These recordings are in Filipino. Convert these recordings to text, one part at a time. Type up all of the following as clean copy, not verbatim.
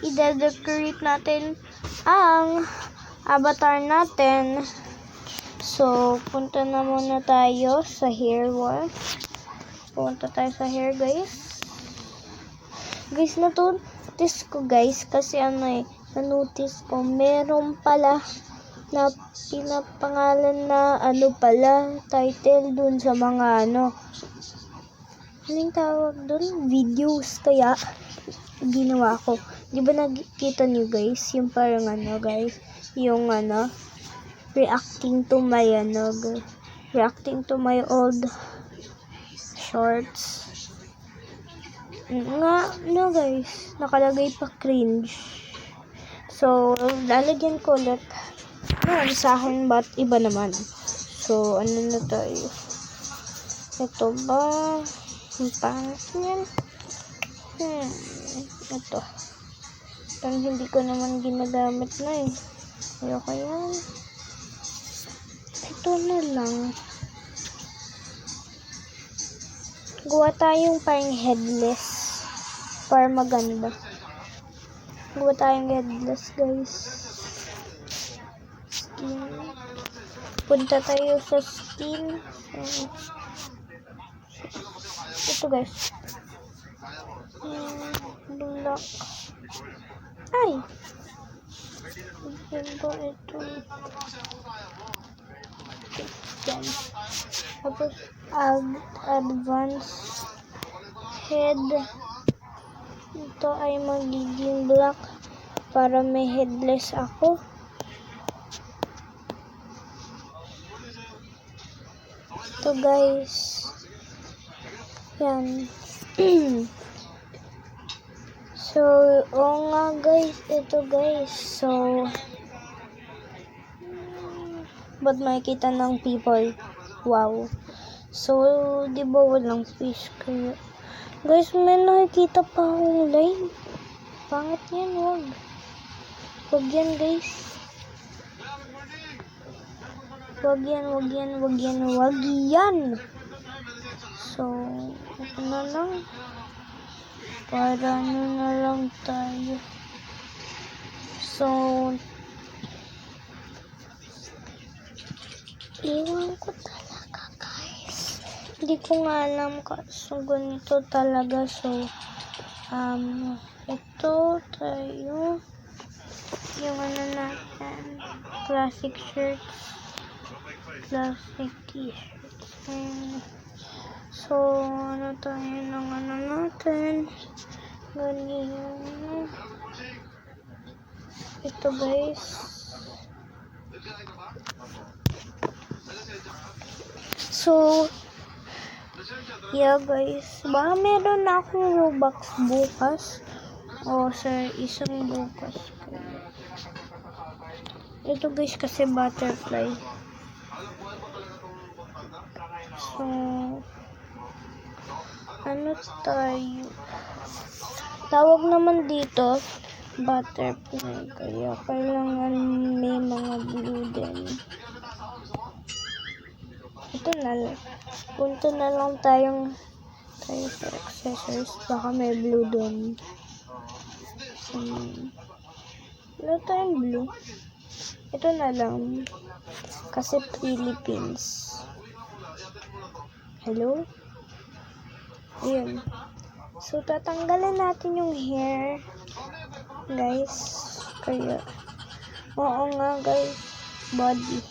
i-decorate natin ang avatar natin. So, punta na muna tayo sa hair wall. Punta tayo sa hair, guys. Guys, na-notice ko, guys, kasi na-notice ko, meron pala na pinapangalan na title dun sa mga anong tawag dun? Videos. Kaya, ginawa ko. Di ba nakikita niyo, guys? Yung parang guys, yung reacting to my old shorts. Guys, nakalagay pa cringe. So, lalagyan ko ulit. Sa akin, ba't iba naman? So, na tayo? Ito ba? Ang pangit yan. Ito. Parang hindi ko naman ginagamit na eh. Ayoko yan. Ito na lang. Gawa tayong parang headless. Para maganda. Gawa tayong headless, guys. Skin. Punta tayo sa skin. Ito, guys. Black. Ay! Ito. Yan. Tapos, advance head. Ito ay magiging black para may headless ako. Ito, guys. Yan. So, guys. Ito, guys. So, ba't makikita ng people? Wow. So, di ba walang fish? Kaya, guys, may nakikita pa akong line. Pangit yan, wag. Wag yan, guys. Wag yan. So, ito na lang. Para na lang tayo. So, iwan ko talaga, guys. Hindi ko nga alam so ganito talaga. So, ito tayo. Yung natin. Classic shirts. Classic t-shirts. So, tayo ng natin. Ganyan. Ito, guys. So, yeah, guys. Baka meron na akong Robux bukas. O, sa isang bukas. Ito, guys, kasi butterfly. So, tayo? Tawag naman dito, butterfly. Kaya, kailangan may mga blue din. Ito na lang. Punta na lang tayo sa accessories. Baka may blue doon. Wala tayong blue. Ito na lang. Kasi Philippines. Hello? Ayan. So, tatanggalin natin yung hair. Guys. Kaya. Oo nga, guys. Body.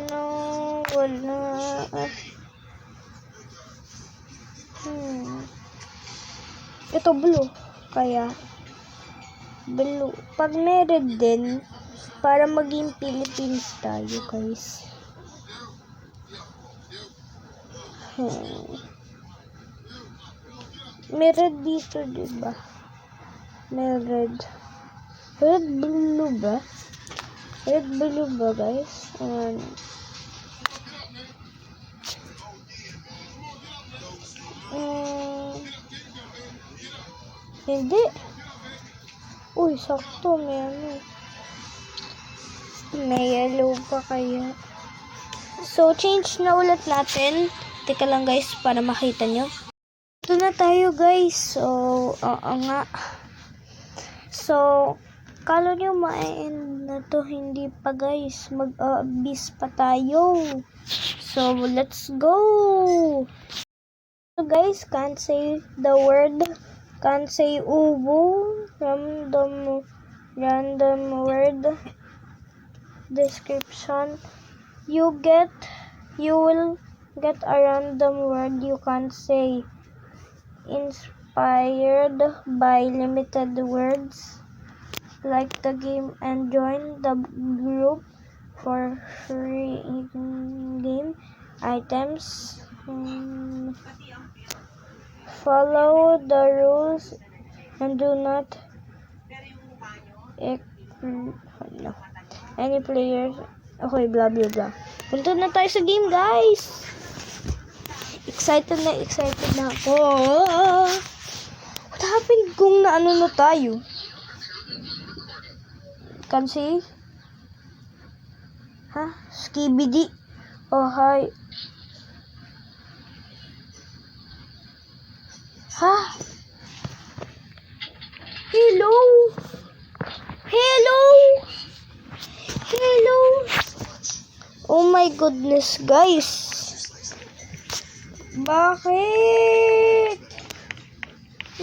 No, wala. Ito blue. Kaya, blue. Pag may red din, para maging Philippines tayo, guys. May red dito, diba? May red. Red blue ba? Red blue ba, guys? Hindi. Uy, sakto. May yellow pa kaya. So, change na ulit natin. Teka lang, guys, para makita nyo. Ito na tayo, guys. So, nga. So, kala nyo ma-end na to, hindi pa guys. Mag-abyss pa tayo. So, let's go! So guys, can't say the word. Can't say uwu. Random word. Description. You will get a random word you can't say. Inspired by limited words. Like the game and join the group for free game items. Follow the rules and do not any players. Okay, blah blah blah. Punta na tayo sa game, guys. Excited na ako. What happened kung naano na tayo? Can see? Ha? Skibidi. Oh, hi. Ha? Hello? Hello? Hello? Oh my goodness, guys. Bakit?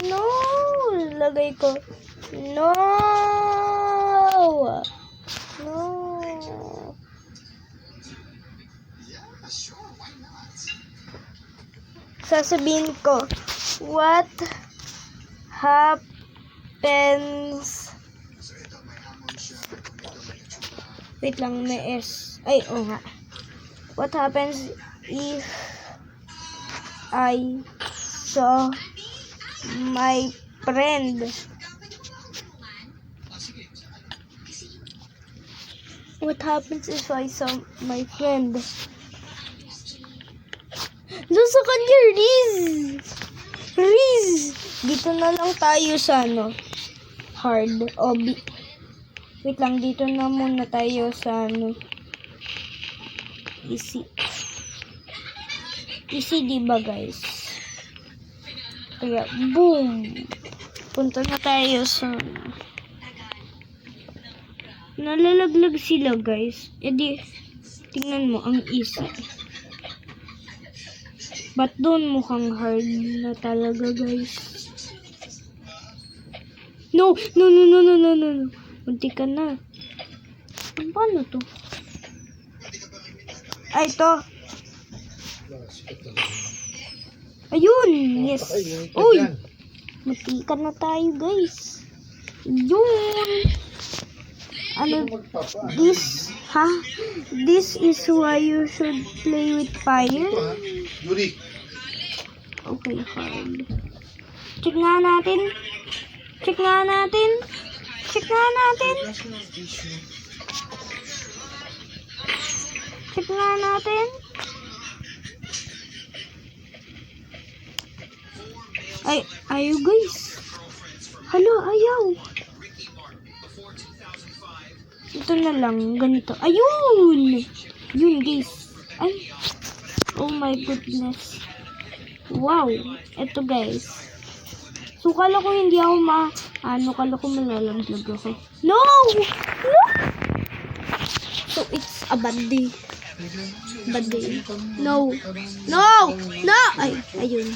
No. Lagay ko. No. No. Sasabihin ko, what happens? Wait lang, may S. Ay, oo nga. What happens if I saw my friend? What happens if I saw my friend? Nasa kanya, Riz! Dito na lang tayo sa hard. Wait lang, dito na muna tayo sa easy. Easy, diba guys? Kaya, boom! Punta na tayo sa nalalaglag sila guys. E di, tingnan mo, ang easy. Ba't doon mukhang hard na talaga guys? No! Munti ka na. Paano to? Ay, ito. Ayun! Yes! Uy! Munti ka na tayo guys. Yun! Ano? This is why you should play with fire. Yuri. Okay, hard. Check nga natin. Check nga natin. Check nga natin. Check nga natin. Ay, ayaw guys. Hala, ayaw. Ito na lang, ganito. Ayun! Yun guys. Ay. Oh my goodness. Wow. Ito guys. So, kala ko hindi ako kala ko malalaglag ako. No! So, it's a bad day. Bad day. No! Ay, ayun.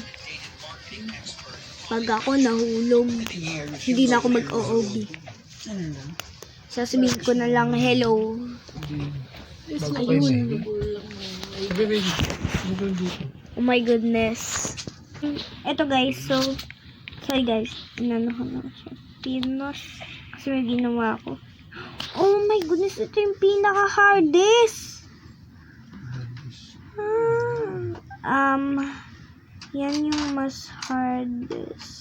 Pag ako nahulog, hindi na ako mag-OOB. Sasabihin ko na lang, hello. Ayun. Oh my goodness. Ito guys, so, sorry guys, inanohan ako siya. Pinos. Kasi may ginawa ako. Oh my goodness, ito yung pinaka-hardest. Yan yung mas hardest.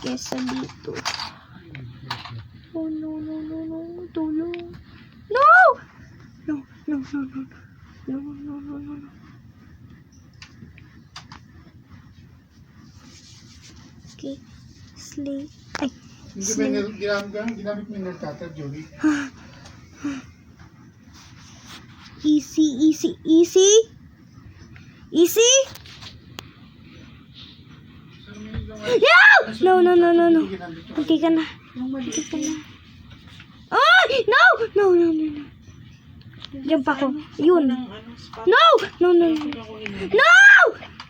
Kesa dito. Oh no, tulong. No! No. Okay, slay. Ay, Ginamit mo yung nagtata, Joey. Easy. No! No, no, no, no, no. Ginamit ko. Hindi ka na. Hindi ka na. Ay! No! No, no, no, no. Diyan pa ako. Yun. No! No, no, no. No!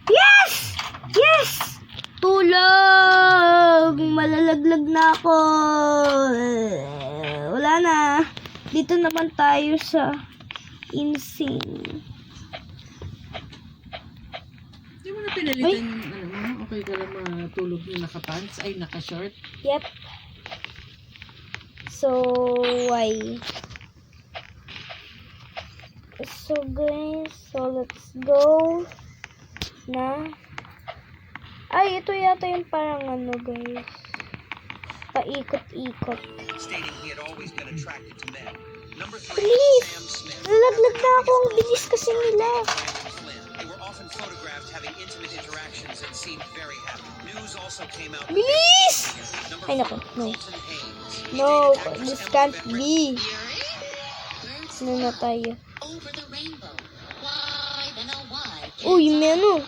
Yes! Yes! Tulog! Malalaglag na ako. Wala na. Dito naman tayo sa insane. Hindi mo na pinalitan yung ano mo? Okay ka lang matulog yung nakapants? Ay, naka-short? Yep. So, why? So, guys, so let's go na. Ay, ito yata yung parang ano, guys. Paikot-ikot. Stating he had always been attracted to men. Number 3, Please! Sam Smith. Lalaglag na ako. Ang bilis kasi nila. Flynn. They were often photographed having intimate interactions and seemed very happy. News also came out. Bilis! Number Ay, naku. 4, No. Colton Haynes. He No, dated actress this Emma can't Van be. Ano na tayo? Over the rainbow. Why, then oh why? Uy, may ano.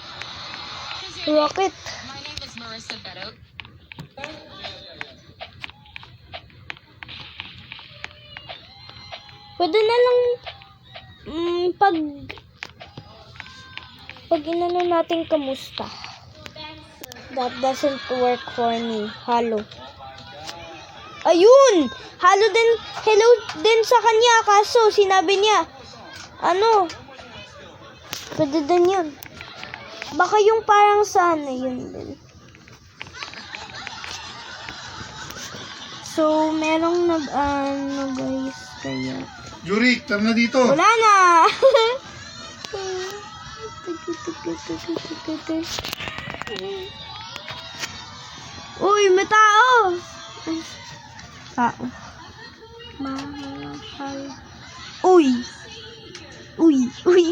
Rocket. My name is Marissa Beto. Pwede na lang pag inano natin kamusta. That doesn't work for me. Halo. Ayun! Halo din, hello din sa kanya. Kaso, sinabi niya, ano, pwede din yun. Baka yung parang sana, yun din. So, merong guys, kaya. Jurik, tara na dito. Wala na! Uy, may tao! Tao. Mahal. Uy! Uy! Uy!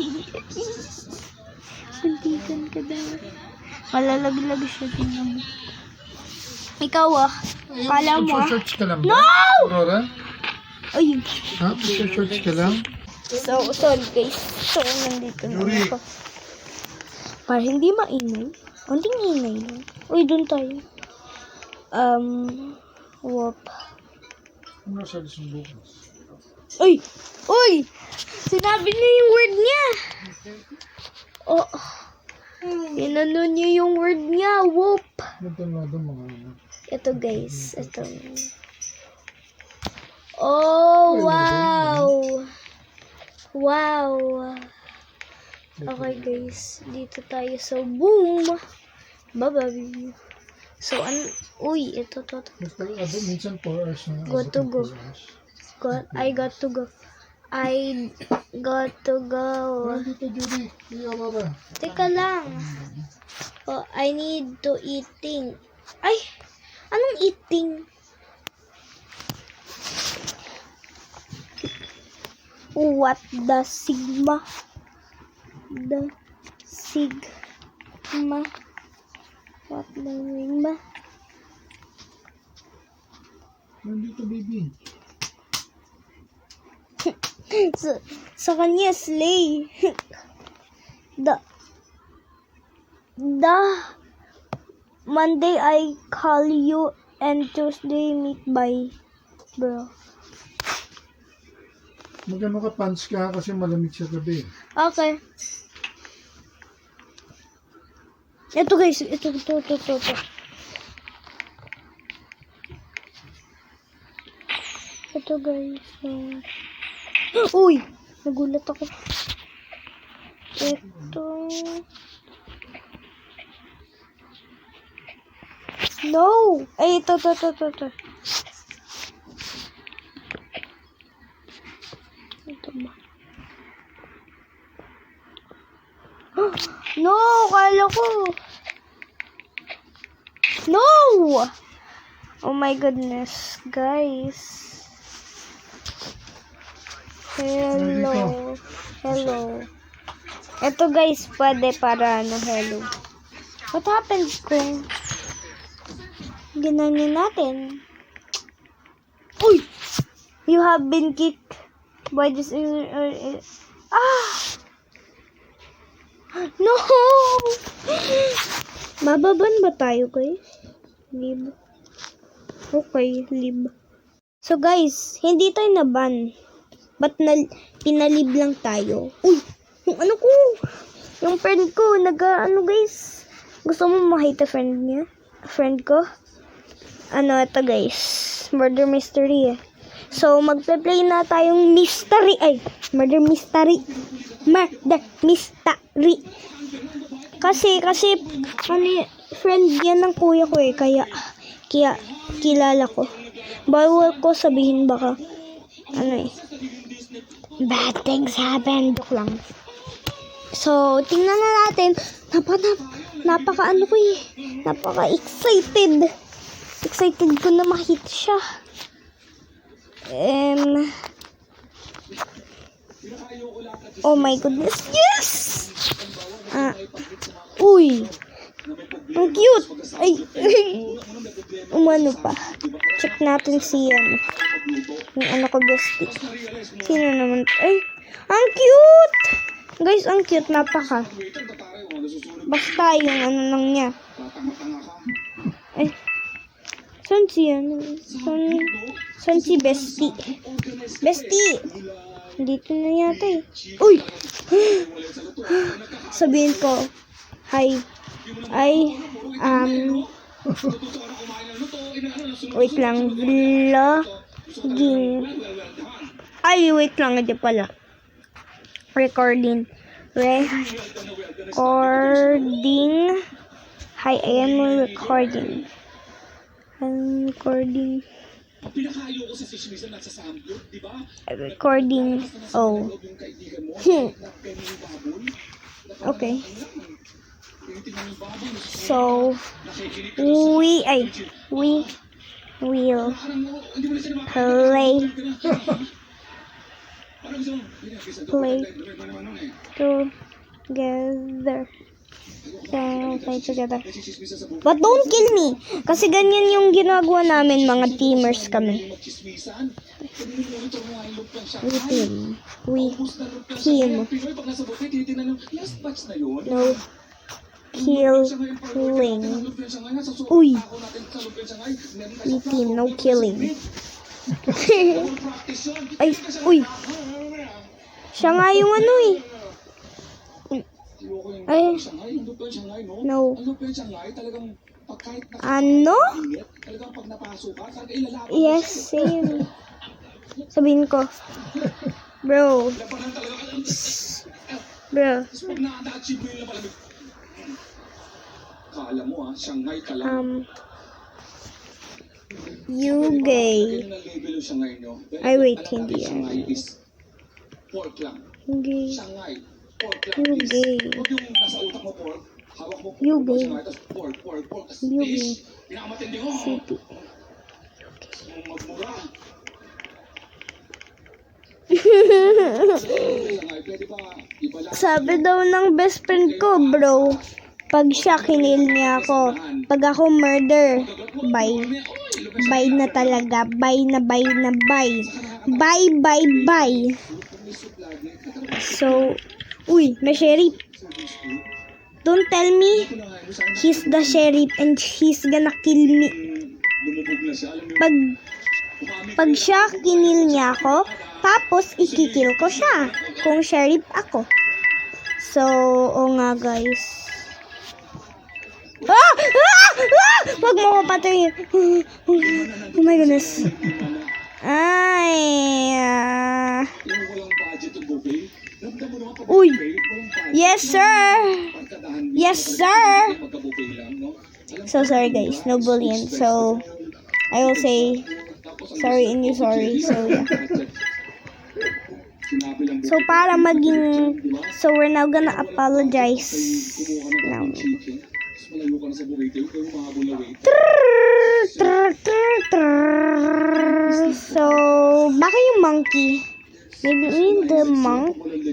Suntikan ka daw. Malalaglag siya din. Ikaw kala mo Shorts ka lang ba? No! Aurora? Ayun. Ha? Shorts ka lang? So, sorry guys. So, nandito na Yuri. ako. Para hindi maingay. Konting ingay lang. Uy, doon tayo. Whoop. Ano sa isang bukas? Uy! Uy! Sinabi niya yung word niya. Oh. Inano niya yung word niya. Whoop. Ito na doon mga ano. Ito guys. Ito. Oh, wow. Wow. Okay guys. Dito tayo sa boom. Bye-bye. So, uy, ito. Basta minsan 4 hours na. Go to go. I got to go. I got to go. Dito, Jurik. Kuya Aurora. Teka lang. Oh, I need to eating. Ay! Anong eating? What the sigma? The sigma? What the sigma? Nandito, baby. Sa kanya, slay. The Monday I call you and Tuesday meet by bro. Magano ka pants ka kasi malamig sa gabi. Okay. Ito guys, ito. Ito guys. Uy! Nagulat ako. Ito. No! Ay, ito. Ito ba? No! Kala ko. No! Oh my goodness, guys. Hello. Ito guys, pwede para hello. What happens kung ginanyan natin? Uy! You have been kicked by this... No! Bababan ba tayo guys? Leave. Okay, leave. So guys, hindi tayo na-ban. But pinalib lang tayo. Uy! Yung ano ko! Yung friend ko, guys. Gusto mo makita friend niya? Friend ko? Ito guys. Murder mystery. So, magpe-play na tayong mystery. Murder mystery. Murder mystery. Kasi, friend yan ng kuya ko kaya kilala ko. Bawal ko sabihin baka, bad things happen. Joke lang. So, tingnan na natin. Napaka-excited. Excited ko na makita siya. Oh my goodness. Yes! Uy! Ang cute! Ay! Umano pa. Check natin si yung ko bestie. Sino naman? Ay! Ang cute! Guys, ang cute. Napaka. Basta yung lang niya. Ay. Saan si bestie? Bestie! Dito na yata Uy! Sabihin ko. Hi. Wait lang. Vlogging. Wait lang. Hindi pala. Recording. Hi, I am recording. Recording. Oh. Okay. So, we will play together. But don't kill me. Kasi ganyan yung ginagawa namin, mga teamers kami. We team. No killing. Uy. We team, no killing. Uy. Siya nga yung no. Yes, same. Sabihin ko. Bro. You gay. Wait, hindi yan. Gay. You gay. You gay. City. Sabi daw ng best friend ko, bro, pag siya kinil niya ako, pag ako murder, bye. Bye na talaga. Bye. Bye. So, uy, may sheriff. Don't tell me he's the sheriff and he's gonna kill me. Pag siya kinil niya ako, tapos ikikil ko siya kung sheriff ako. So, nga guys. Wag mo ko patayin. Oh my goodness. Uy. Yes, sir. So sorry guys, no bullying. So I will say sorry and you sorry. So yeah. So para maging, so we're now gonna apologize now. So baka yung monkey, maybe the monkey.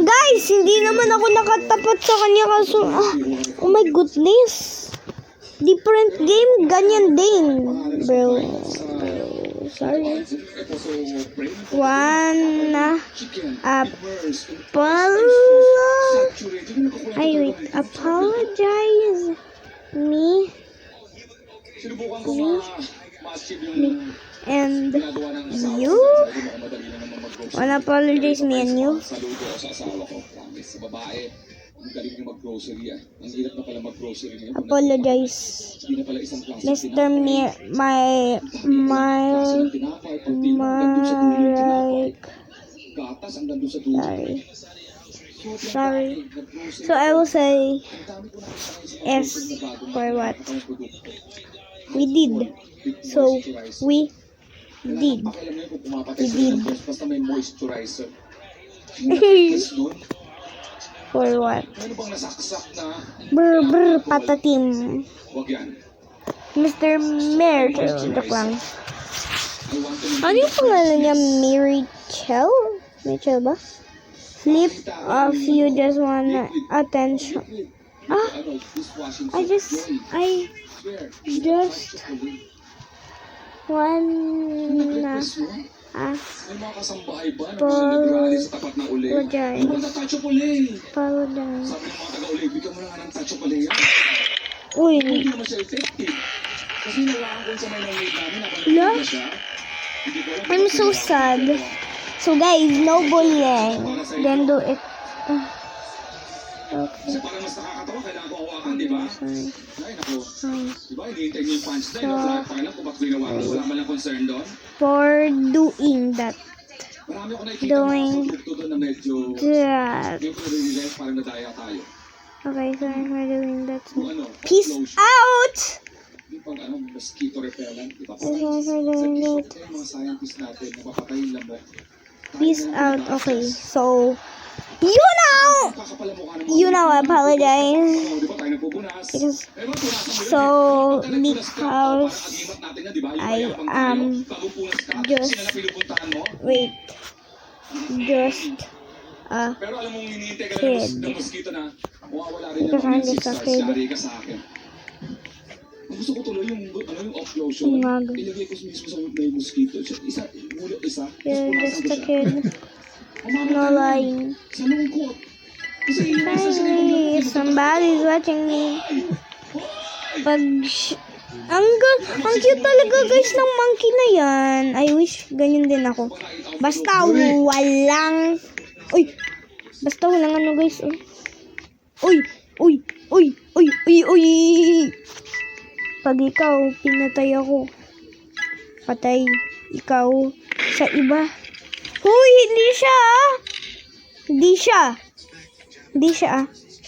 Guys, hindi naman ako nakatapat sa kanya kaso, oh my goodness. Different game, ganyan din, bro. sorry. One apple. Ay, wait. Apologize. Me. And you. One apologize me and you. Apologize. Mr. Sorry. So I will say S for what? We did. So we did. Basta may moisturizer. For what? Ano bang nasaksak na? Brr, patatim. Wag yan. Mr. Miracle. Joke lang. Ano yung pangalan niya? Miracle? Miracle ba? Flip off, you just want attention. I just wanna May mga kasambahay ba na nag-rally sa tapat ng uli? apologize. Ano bang tacho-puli? Apologize. Sabi ng mga taga-uli, bigyan mo na nga ng tacho-puli yan. Uy, Hindi naman siya effective. Kasi nawakan ko sa may nangyayin namin, Lo? napanood siya. Hindi ko alam. I'm so sad. So guys, no bullying. Then do it. Kasi parang mas nakakatawa, kailangan ko hawakan, di ba? Ay, naku. Di ba, hinihintay niyo yung punchline. Wala pa lang kung ba't ginawa ko. Wala man lang concern doon. For doing that. Marami ako nakikita mga produkto doon na medyo hindi ko nare-realize parang nadaya tayo. Okay, sorry for doing that. Kung ano, Peace lotion, out! di pang mosquito repellent, di ba? Okay, for Sa doing that. ito yung mga scientists natin, napapatay yung lamok. Peace out. Okay, so you know, apologize. Di ba tayo nagpupunas? Because Eh, ba, punasan mo yun, so eh. because Pag-agimat natin na, di ba? Yung I mayabang tayo, am bago punas ka, just- sino na pinupuntahan mo? wait, just Pero alam mong hinihintay ka kid. ng mosquito na mawawala rin Because yung I'm mga just a stars, kid. yari ka sa akin. Ang gusto ko tuloy yung off lotion. Umag. Ilagay ko mismo sa may mosquito. Isa, hulog isa. Tapos You're punasan just ko a siya. kid. Mamamatay No na. lying. Sa lungkot. Kasi iwasan sila yung Hey, lungkot. somebody's watching me. Ang cute talaga guys ng monkey na yan. I wish ganyan din ako. Basta walang ano guys. Uy. Pag ikaw pinatay ako, patay ikaw sa iba. Huy, hindi siya.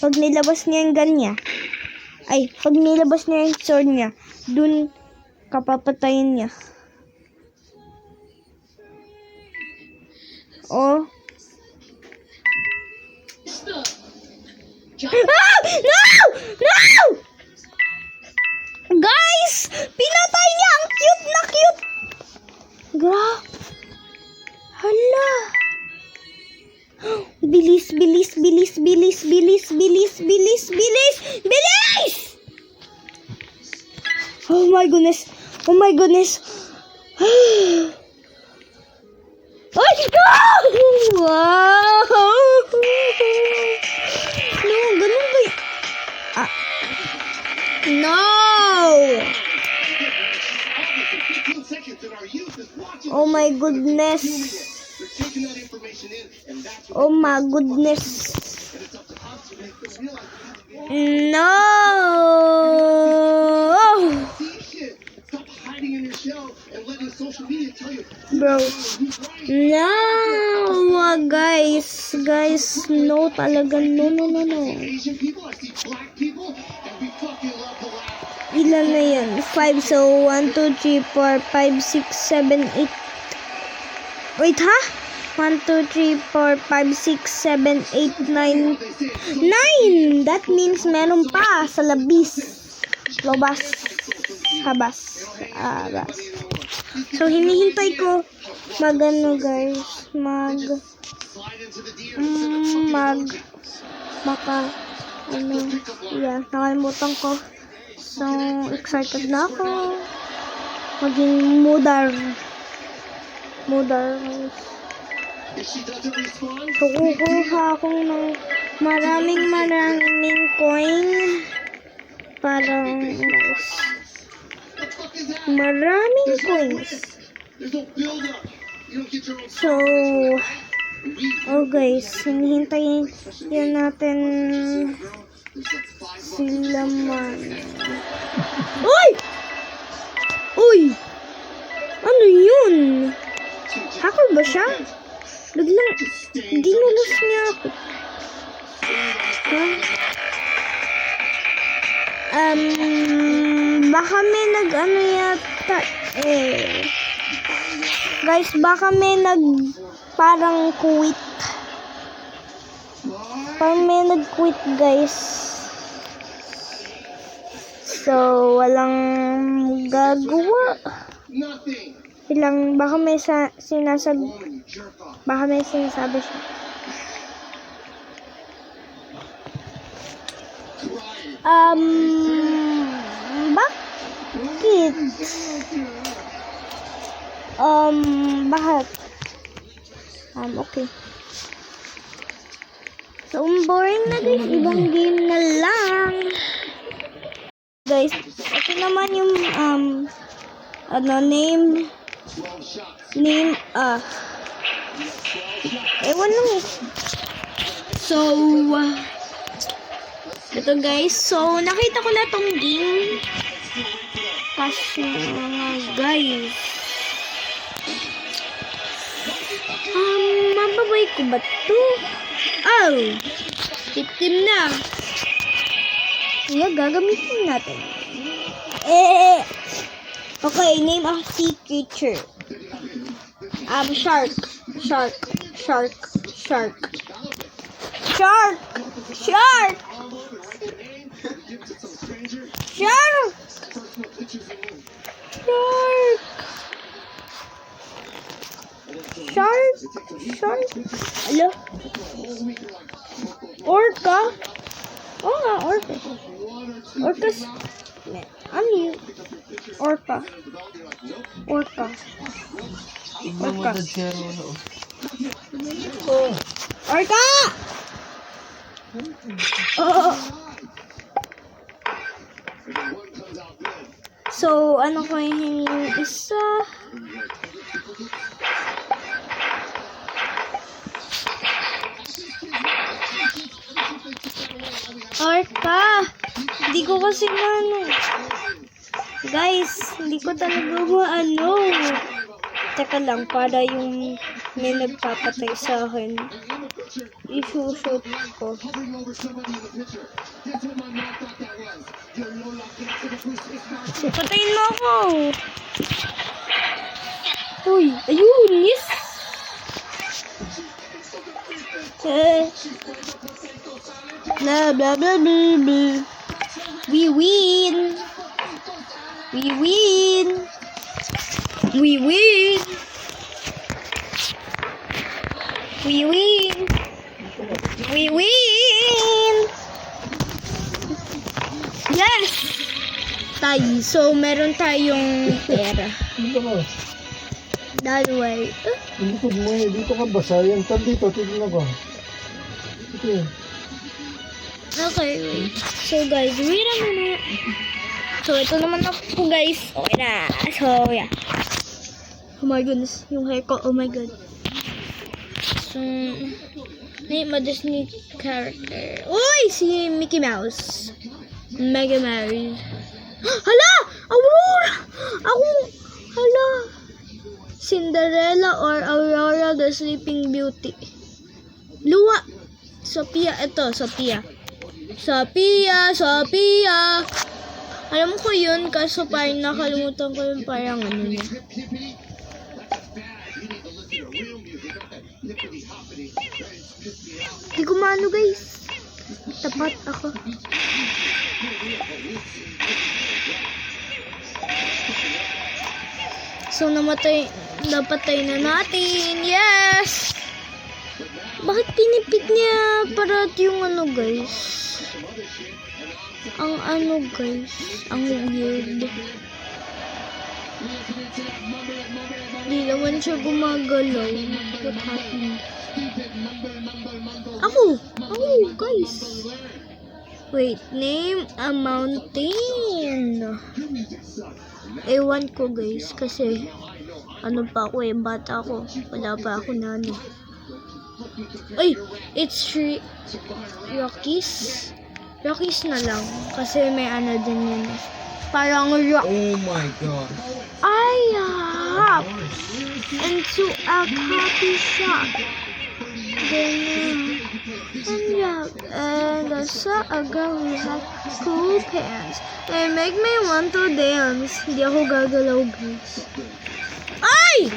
Pag nilabas niya yung gun niya, pag nilabas niya yung sword niya, dun kapapatayin niya. Oh. No! Guys! Pinatay niya! Ang cute na cute! Hala! Bilis! Oh my goodness! Ay! No! Wow! No, ganun ba y- No! Oh my goodness! No! Bro. No, guys, no talaga, no. Ilan na yan? 5, so 1, 2, 3, 4, 5, 6, 7, 8. Wait, ha? 1, 2, 3, 4, 5, 6, 7, 8, 9. 9! That means meron pa sa labis. Lobas. Habas. So, hinihintay ko guys. Nakalimutan ko. So, excited na ako. Maging modern. modal, guys. So, kukuha ako ng maraming coin. Parang, guys. Maraming coins. So, oh guys, hinihintayin yan natin sila man. Uy! Uy! Ano yun? Hacker ba siya? Biglang, ginulos niya ako. Huh? Baka may nag-ano yata, guys, baka may parang quit. Parang may nag-quit, guys. So, walang gagawa. Baka may sinasabi siya. Bakit? Bakit? Okay. So, boring na guys. Ibang game na lang. Guys, ito naman yung, ewan lang eh. So, ito guys. So, nakita ko na tong game. Kasi, guys. Mababay ko ba to? Oh! Tip-tim na. Kaya gagamitin natin. Okay, name a sea creature. Shark. Shark. Shark. Shark. Shark. Shark. Shark. Shark. Shark. Hello? Orca? Oo nga, orca. Orcas. Ano yun? Orca. Orca. Orca. Orca! Oh. So, ano ko yung isa? Orca! Hindi ko kasi guys, hindi ko talaga maano. Teka lang, para yung may nagpapatay sa akin. I-shoot ko. So, patayin mo ako. Uy, ayun, yes! Blah, blah, blah, blah, blah. We win! We win! We win! We win! We win! Yes! Tayo. So, meron tayong pera. Dito ka. Dalawa. Dito ka basa. Yan, dito. Tignan ko. Ito. Okay, wait. So, guys, wait a minute. So, ito naman ako, guys. Okay na. So, yeah. Oh my goodness. Yung hair ko. Oh my god. So, name a Disney character. Uy! Si Mickey Mouse. Mega Mary. Hala! Aurora! Hala! Cinderella or Aurora the Sleeping Beauty. Lua! Sophia. Ito, Sophia. Sophia! Alam ko yun, kaso parang nakalimutan ko yung parang ano niya. Hindi ko maano, guys. Tapat ako. So, napatay na natin. Yes! Bakit pinipit niya parat yung ano, guys? Ang ano, guys? Ang weird. Di naman siya gumagalaw. What happened? Ako, guys. Wait, name a mountain. Ewan ko, guys, kasi ano pa ako bata ako. Wala pa ako na ano. Ay, it's Rockies. Rockies na lang. Kasi may ano din yun. Parang rock. Oh my God. I hop into a coffee shop. And I saw a girl who had cool pants. They make me want to dance. Hindi ako gagalaw, guys. Ay!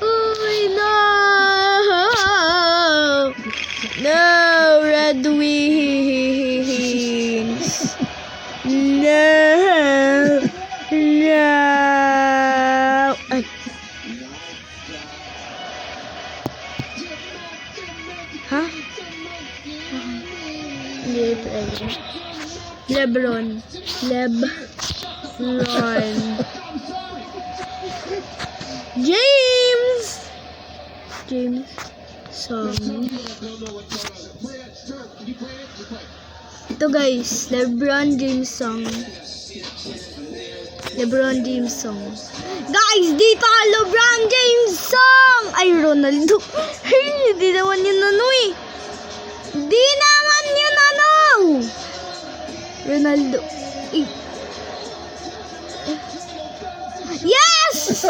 Uy, no! No, Red Wings! No! No! Ay. Ha? Hindi pwede. Lebron. James Song. Ito guys, LeBron James Song. Guys, dito ka LeBron James Song! Ay, Ronaldo. Hindi naman yun ano eh. Ronaldo. Yes!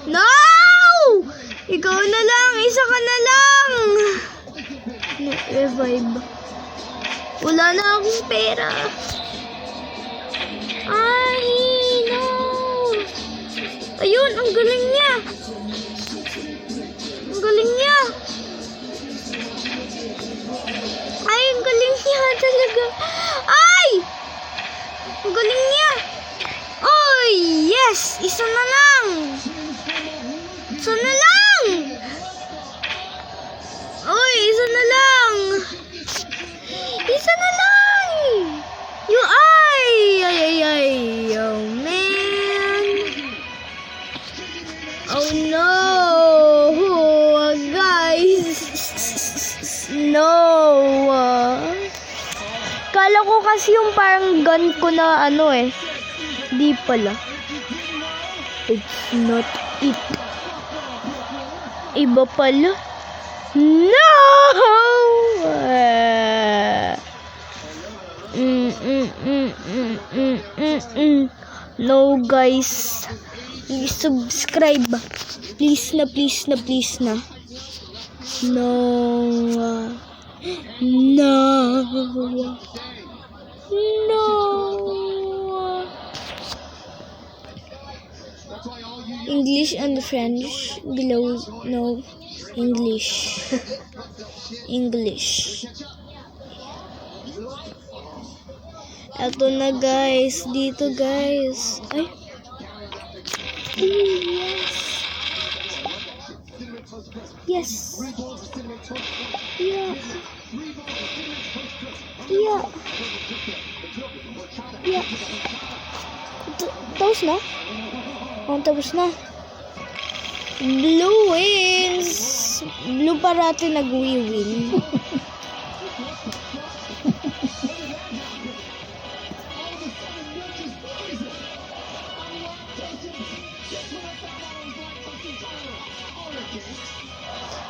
No! Ikaw na lang, isa ka na lang. Revive. Wala na akong pera. Ay, no. Ayun, ang galing niya. Ay, ang galing niya talaga. Ay! Ang galing niya. Oy, yes! Isa na lang. Oy, isa na lang. Ay. Oh, man. Oh, no. Guys. No. Kala ko kasi yung parang gun ko na ano eh. Di pala. It's not it. Iba pala. No! No, guys. Please subscribe. Please na. No. English and French below. No. English. Ito na guys. Dito guys. Ay. Yes. Yeah. Tapos na? Tapos na. Blue wins. Blue parati nag-win.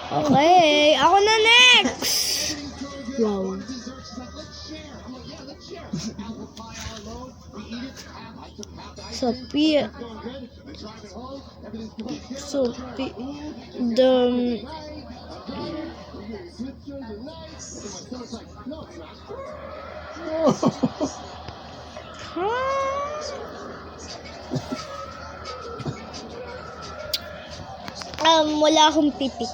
Okay, ako na next. Wow. Sophia. Wala akong pipik.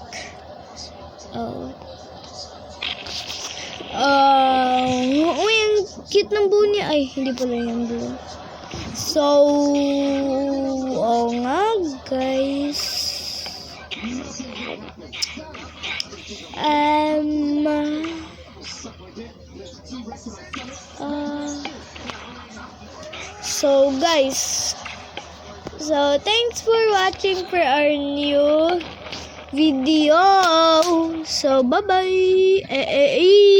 Yung cute ng buo niya. Ay, hindi pala yung buo. So, nga guys. So guys, so thanks for watching for our new video. So bye bye.